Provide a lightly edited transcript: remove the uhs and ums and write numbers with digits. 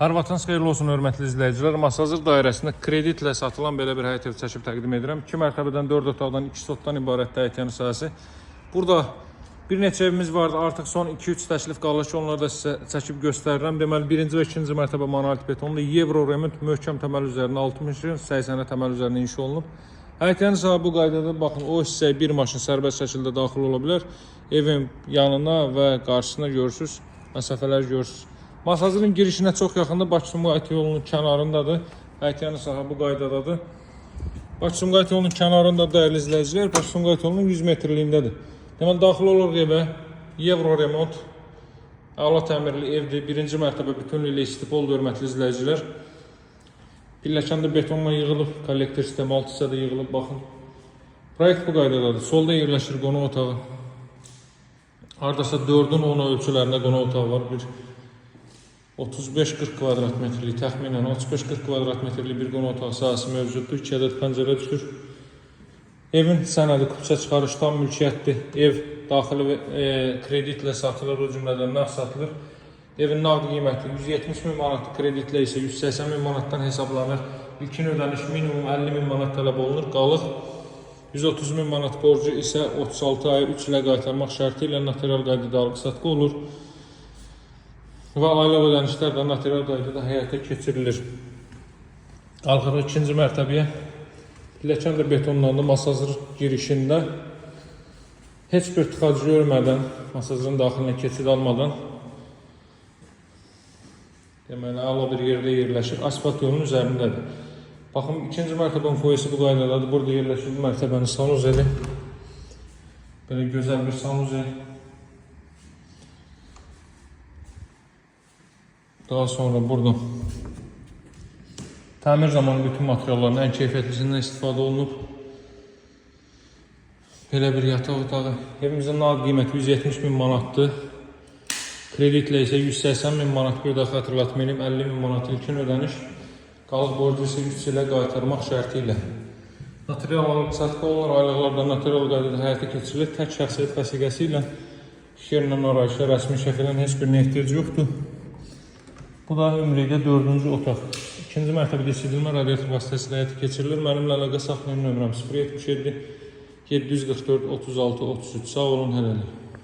Hər vaxtınız xeyirli olsun, hörmətli izləyicilər. Masazır dairəsində kreditlə satılan belə bir həyət evi çəkib təqdim edirəm. 2 mərtəbədən 4 otaqdan 2 sotdan ibarət həyət evi sahəsi. Burada bir neçə evimiz vardı. Artıq son 2-3 təklif qalır ki, onları da sizə çəkib göstərirəm. Deməli, 1-ci və 2-ci mərtəbə monolit betonlu Euro remont möhkəm təməl üzərində 60-80 təməl üzərində inşa olunub. Həyət evi sahəsi bu qaydada baxın, o hissəyə bir maşın sərbəst şəkildə daxil ola bilər. Evin yanına və qarşısına görürsüz, məsafələr görürsüz. Masazırın girişinə çox yaxında Bakı-Sumqayıt yolunun kənarındadır. Həyət evi sahəsi bu qaydadadır. Bakı-Sumqayıt yolunun kənarında dəyərli izləyicilər, Bakı-Sumqayıt yolunun 100 metrliyindədir. Deməli, daxil olur evə Euro remont, əla təmirli evdir. 1-ci mərtəbə bütünlüklə istipoldur, hörmətli izləyicilər. Pilləkəndə betonla yığılıb, kollektor sistemi alt hissədə yığılıb, baxın. Proyekt bu qaydadadır. Solda yerləşir qonaq otağı. Hardasa 4-ün 10 ölçülərində qonaq otağı var. 35-40 kvadrat metrlik, təxminən 35-40 kvadrat metrlik bir qonaq otağı sahəsi mövcuddur. 2 ədəd pəncərə düşür. Evin sənədi kupça çıxarış tam mülkiyyətdir. Ev daxili kreditlə satılır, o cümlədən nağd satılır. Evin nağd qiyməti 170 min manat, kreditlə isə 180 min manatdan hesablanır. İlkin ödəniş minimum 50 min manat tələb olunur. Qalıq 130 min manat borcu isə 36 ay 3 ilə qaytarmaq şərti ilə notarial qaydada alqı-satqı olur. Və ailə ödənişlər də notarial qaydada həyata keçirilir. Qalxırıq 2-ci mərtəbəyə. Pilləkən də betonlandı masazır girişində. Heç bir tıxac görmədən, masazırın daxilinə keçid almadan, deməli, əla bir yerdə yerləşir. Asfalt yolunun üzərindədir. Baxın, 2-ci mərtəbənin foyesi bu qaydadadır. Burada yerləşir bu mərtəbənin sanuzeli. Belə gözəl bir sanuzel. Daha sonra burada təmir zamanı bütün materialların ən keyfiyyətlisindən istifadə olunub. Belə bir yataq otağı. Evimizin nağd qiyməti 170 min manatdır. Kreditlə isə 180 min manat, bir daha xatırlatmayayım, 50 min manat ilkin ödəniş. Qalıq borcu isə 3 ilə qaytarmaq şərti ilə. Notarial alqı-satqı olunur, aylıqlarda notarial qaydada həyata keçirilir. Tək şəxsiyyət vəsiqəsi ilə şişərlə arayışa, rəsmi şəkildən heç birine ehtiyac yoxdur. Bu da ümumilikdə 4-cü otaq. 2-ci mərtəbədə isidilmə radiator vasitəsilə həyata keçirilir. Mənimlə əlaqə saxlayın, nömrəm 077 744 36 33. Sağ olun, hələlik.